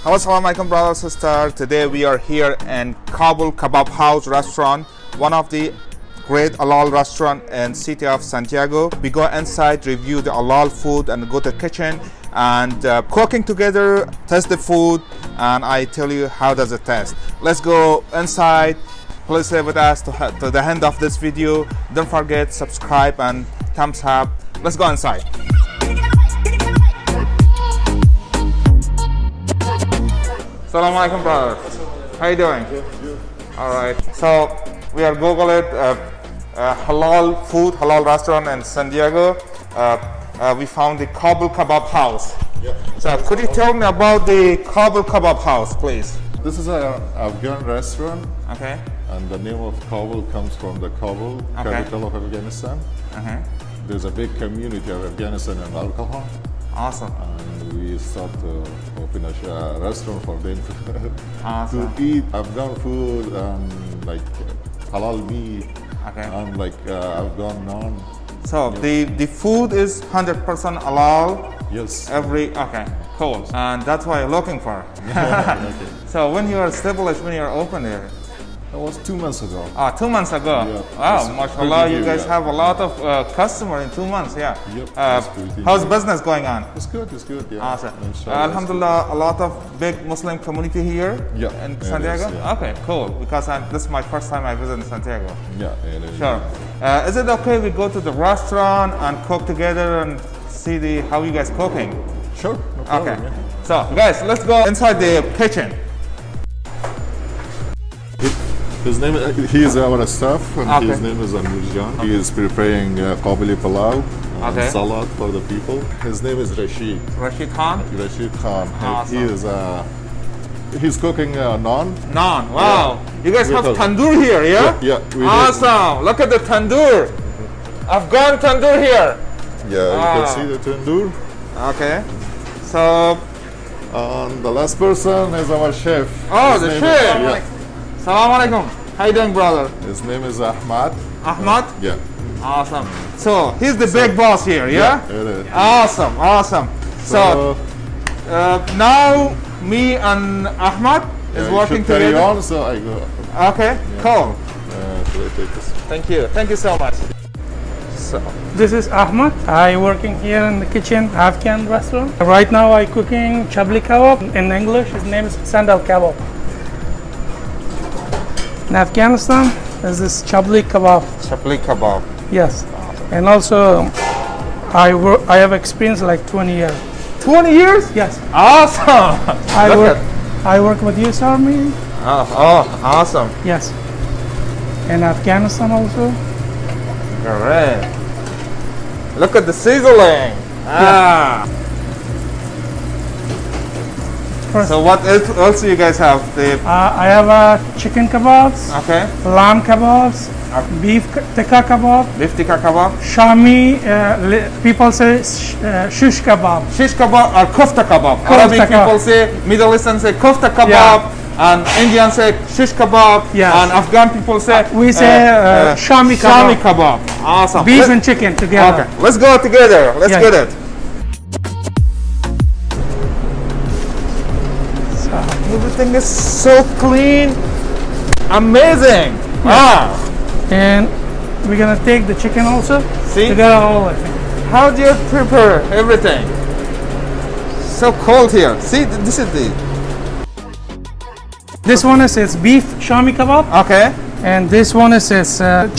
Hello, Salam alaikum, brother, sister. Today we are here in Kabul Kabob House restaurant, one of the great halal restaurant in city of Santiago. We go inside, review the halal food, and go to the kitchen and cooking together, test the food, and I tell you how does it taste. Let's go inside. Please stay with us to the end of this video. Don't forget subscribe and thumbs up. Let's go inside. Salam alaikum, brother. How you doing? Good. All right. So we are Google it halal food, halal restaurant in San Diego. We found the Kabul Kabob House. Yep. So could you tell me about the Kabul Kabob House, please? This is an Afghan restaurant. Okay. And the name of Kabul comes from the Kabul, capital of Afghanistan. There's a big community of Afghanistan and alcohol. Awesome. And we start to open a restaurant for them Awesome. to eat Afghan food and like halal meat and like Afghan naan. So the food is 100% halal. Yes. Okay, cool. And that's what you're looking for. Okay. So when you are established, when you are open there? That was 2 months ago. 2 months ago. Yeah. Wow, mashallah, you guys yeah. have a lot of customers in 2 months, yeah. Yep, that's pretty how's good. business going on? It's good, yeah. Awesome. Inshallah, Alhamdulillah, a lot of big Muslim community here in San Diego? yeah. Okay, cool, because this is my first time I visit Santiago. Yeah, it is. Sure. Is it okay we go to the restaurant and cook together and see how you guys cooking? Sure, no problem. Okay. Yeah. So guys, let's go inside the kitchen. His name, he is our staff, and Okay. his name is Amirjan. He is preparing Kabuli palau and salad for the people. His name is Rashid. Rashid Khan? Rashid Khan. Awesome. He is he's cooking naan. Naan, wow. You guys have Because- tandoor here, yeah? Yeah, we do. Awesome. Look at the tandoor. Afghan tandoor here. Yeah, you can see the tandoor. Okay. So, And the last person is our chef. oh, His the name chef. Is, yeah. Salam alaikum. How you doing, brother? His name is Ahmad. Ahmad? Yeah. Awesome. So, he's the big boss here, yeah? It is. Awesome. So, now me and Ahmad is you working should carry together. on, so I go. Okay, cool. Should I take this? Thank you so much. So, This is Ahmad. I working here in the kitchen, Afghan restaurant. Right now I cooking chabli kebab. In English, his name is sandal kebab. In Afghanistan, this is chabli kebab. chapli kebab. Yes, and also I have experience like 20 years. 20 years? Yes, Awesome. I work with US Army. Oh, awesome. Yes, in Afghanistan also. Great. Look at the sizzling. So what else do you guys have? I have chicken kebabs, Okay. lamb kebabs, beef tikka kebab. Beef tikka kebab. Shami, people say shish kebab. Shish kebab or kofta kebab. Kofta Arabic kebab. people say, Middle Eastern say kofta kebab, and Indian say shish kebab, Yes. and Afghan people say We say shami kebab. shami kebab. Awesome. Beef and chicken together. Okay, let's go together. Let's Yeah. get it. Everything is so clean. Amazing. Wow. And we're gonna take the chicken also. See? Together all I think. How do you prepare everything? So cold here. See, this is the. This one is beef shami kebab, Okay. and this one is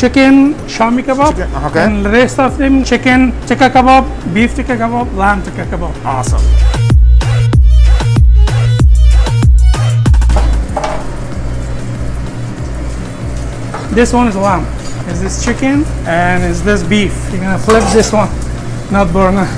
chicken shami kebab. Chicken, okay. And the rest of them chicken tikka kebab, beef tikka kebab, lamb tikka kebab. Awesome. This one is lamb. Is this chicken and is this beef? You're gonna flip this one, not burner.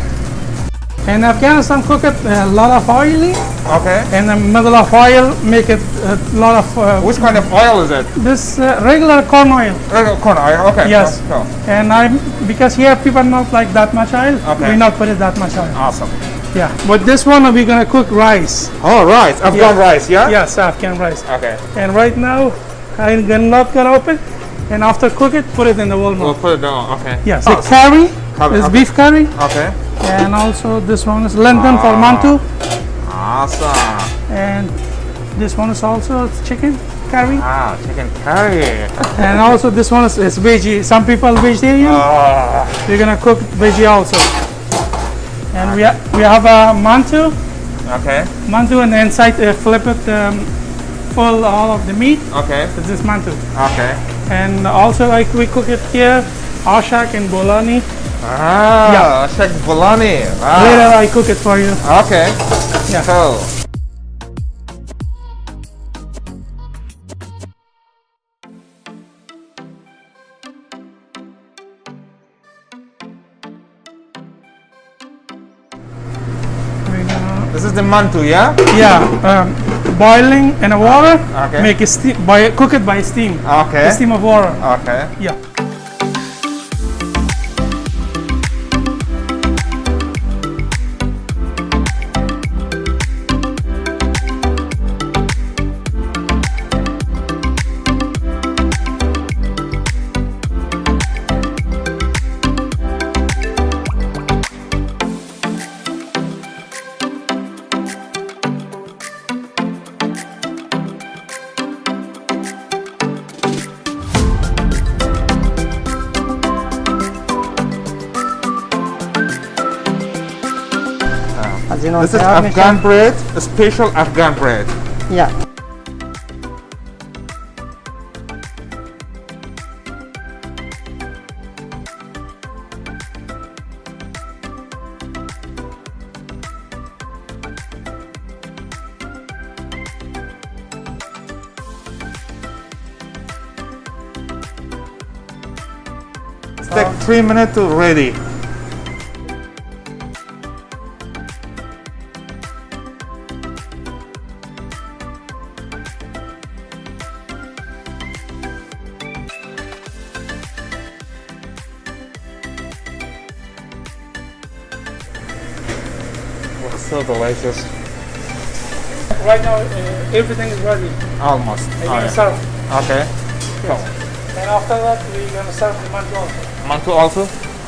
In Afghanistan, cook it a lot of oily. Okay. In the middle of oil, make it a lot of Which kind of oil is it? this regular corn oil. Corn oil. Okay. Yes. Cool. And because here people not like that much oil, Okay. we not put it that much oil. Awesome. Yeah. But this one we're gonna cook rice. Oh, rice. Afghan rice, yeah? Yes, Afghan rice. Okay. And right now, I'm not gonna open. And after cook it, put it in the We'll Walmart. put it down. Okay. Yes. Oh, The curry is okay. beef curry. Okay. And also this one is London for mantu. Awesome. And this one is also chicken curry. Ah, chicken curry. And also this one is veggie. Some people vegetarian. We're gonna cook veggie also. And we have a mantu. Okay. Mantu, and inside flip it full all of the meat. Okay. This is mantu. Okay. And also we cook it here, ashak and bolani. Ah, ashak bolani. Wow. Later I cook it for you. Okay. Yeah. Cool. This is the mantu, yeah? Yeah, boiling in a water. Okay. Make it steam. Cook it by steam. Okay. The steam of water. Okay. Yeah. This is Afghan bread, a special Afghan bread. Yeah. It's like 3 minutes to ready. So delicious. Right now everything is ready. Almost. We're gonna serve. Okay. Yes. And after that we're gonna serve the mantu also. Mantu also?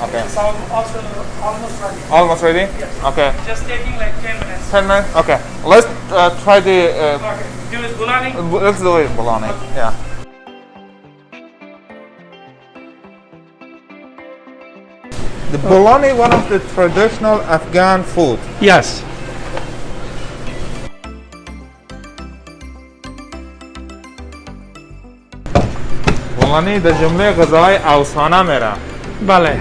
Okay. It's also almost ready. Almost ready? Yes. Okay. Just taking like 10 minutes. 10 minutes? Okay. Let's try the. Okay. Do it bulani. Let's do it, bologna. Yeah. The bologna, one of the traditional Afghan food. Yes. bologna در جمله غذای اوسانه میره. بله.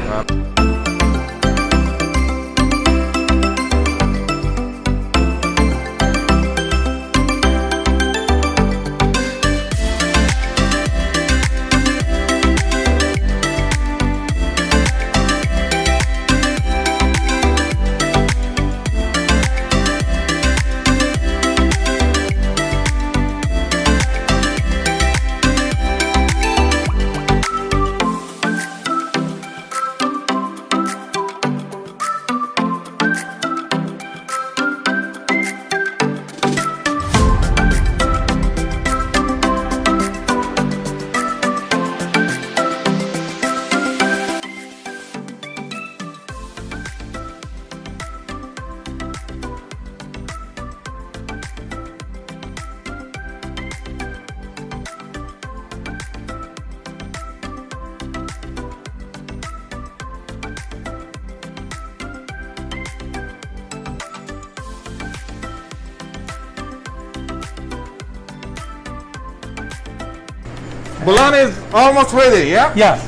Bologna is almost ready, yeah? Yes.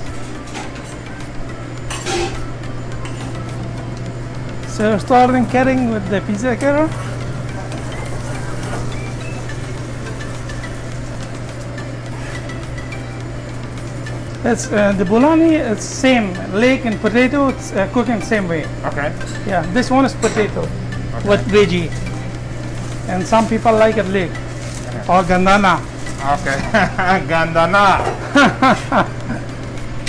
So starting cutting with the pizza cutter. It's the bologna. It's same leg and potato. It's cooking same way. Okay. Yeah, this one is potato with veggie, and some people like it leg or gandana. Okay. Gandana.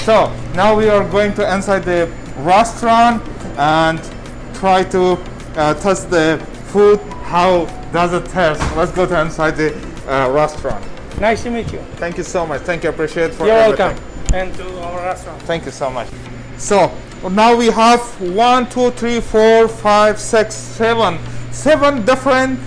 So now we are going to inside the restaurant and try to test the food. How does it taste? Let's go to inside the restaurant. Nice to meet you. Thank you so much. Thank you. Appreciate for You're everything. welcome. And to our restaurant. Thank you so much. So now we have 1, 2, 3, 4, 5, 6, 7 different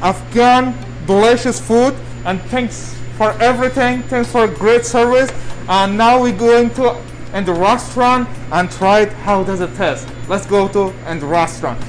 Afghan delicious food, and thanks for everything. Thanks for great service. And now we're going to in the restaurant and try it. How does it taste? Let's go to in the restaurant.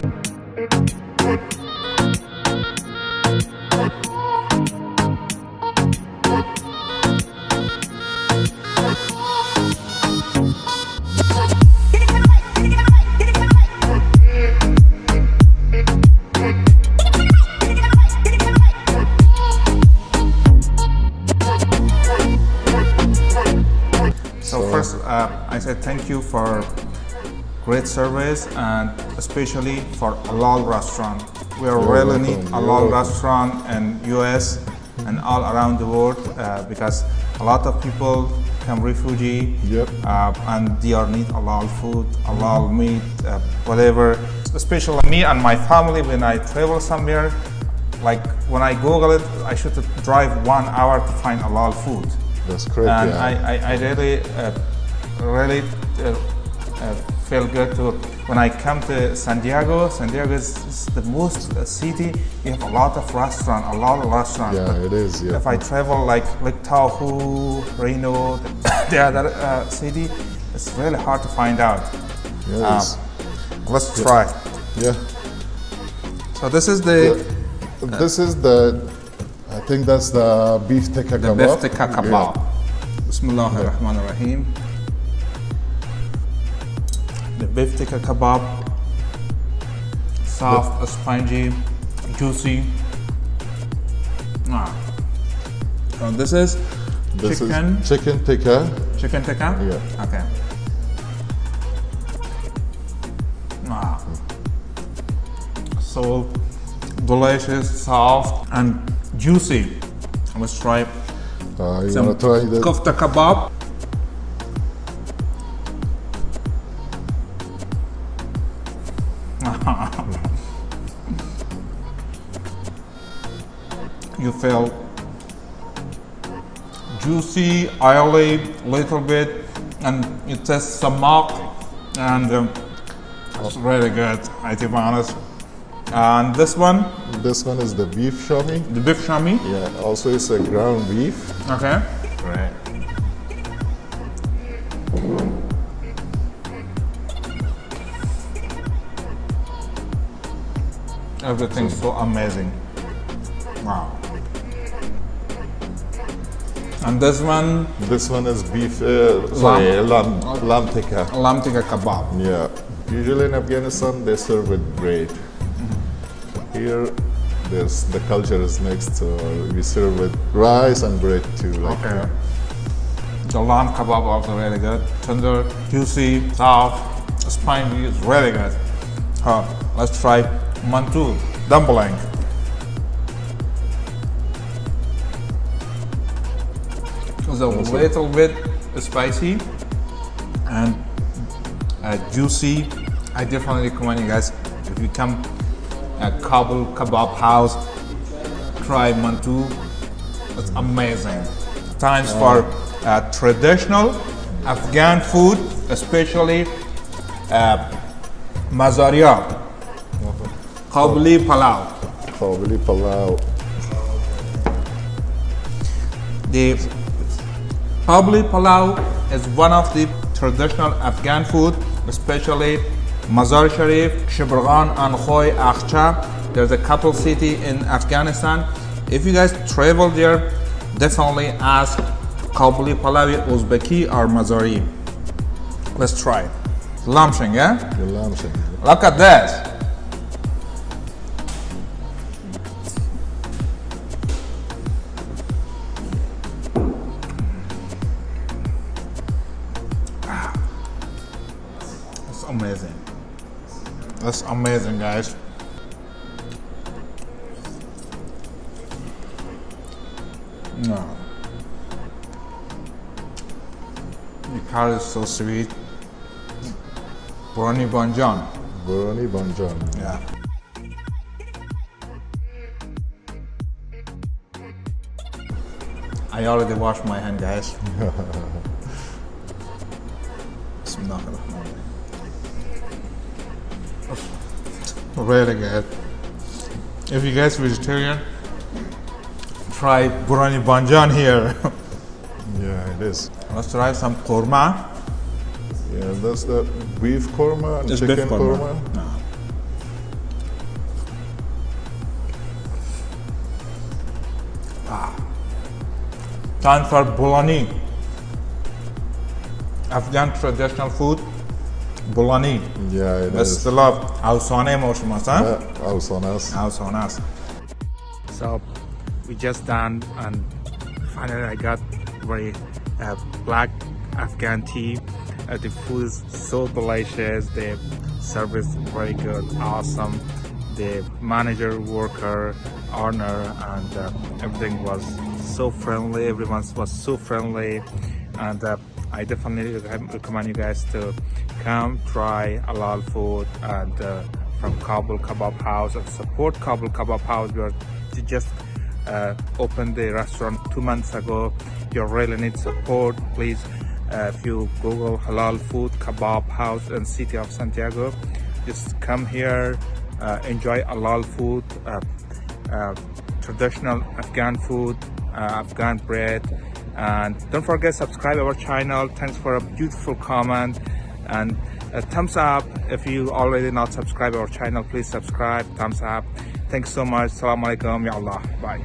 So first, I said thank you for great service and especially for Halal restaurant. We are really need Halal restaurant in US and all around the world because a lot of people come refugee and they are need Halal food, Halal meat, whatever. Especially me and my family when I travel somewhere, like when I Google it, I should drive 1 hour to find Halal food. That's correct. And yeah. I really feel good to when I come to San Diego. San Diego is the most city. You have a lot of restaurants, a lot of restaurants. Yeah, it is. Yeah. If I travel like Tahoe, Reno, the other city, it's really hard to find out. Yeah, let's try. Yeah. So this is the. This is the. I think that's the beef tikka kebab. The beef tikka kebab. Bismillahir Rahmanir Rahim. The beef tikka kebab, soft, spongy, juicy. So this is chicken. Is chicken tikka. Chicken tikka. Yeah. Okay. So delicious, soft, and juicy. Let's try You some want to try the kofta kebab. You feel juicy, oily, little bit, and you taste some milk, and it's really good, I to be honest. And this one, is the beef shami. the beef shami. Yeah. Also, it's a ground beef. Okay. Right. Everything's so amazing. Wow. And this one, This one is beef. Lamb tikka. lamb tikka kebab. Yeah. Usually in Afghanistan they serve with bread. Here, the culture is mixed, so we serve with rice and bread too. Like Okay. The lamb kebab also really good. Tender, juicy, soft, spiny is really good. Let's try mantu, dumpling. It's a little bit spicy and juicy. I definitely recommend you guys, if you come at Kabul Kebab House, try mantu. It's amazing. Times for traditional Afghan food, especially mazaria, Kabuli palau. Kabuli palau. The Kabuli palau is one of the traditional Afghan food, especially Mazar Sharif, Shibrgan, and Khoy Akhcha. There's a couple city in Afghanistan. If you guys travel there, definitely ask Kabuli Palawi, Uzbeki, or Mazari. Let's try it. Lamshing, yeah? The lamb shank. Look at that. That's amazing. That's amazing, guys. No. The curry is so sweet. Burani Banjan. Burani Banjan. Yeah. I already washed my hand, guys. Really good. If you guys vegetarian, try burani banjan here. Yeah, it is. Let's try some korma. Yeah, that's the beef korma and It's chicken beef korma. korma. Time for bulani. Afghan traditional food. Bulani. Yeah, it That's is. the love. Avsane moshmas, huh? Yeah, Ausonas. Avsanas. So we just done, and finally I got very black Afghan tea. The food is so delicious. The service very good, awesome. The manager, worker, owner, and everything was so friendly. Everyone was so friendly, and I definitely recommend you guys to come try halal food and from Kabul Kabob House, and support Kabul Kabob House. We are just opened the restaurant 2 months ago. You really need support. Please, if you Google halal food kebab house in city of Santiago, just come here, enjoy halal food, traditional Afghan food, Afghan bread, and don't forget subscribe our channel. Thanks for a beautiful comment and a thumbs up. If you already not subscribe our channel, please subscribe. Thumbs up. Thanks so much. Salam alaikum ya Allah. Bye.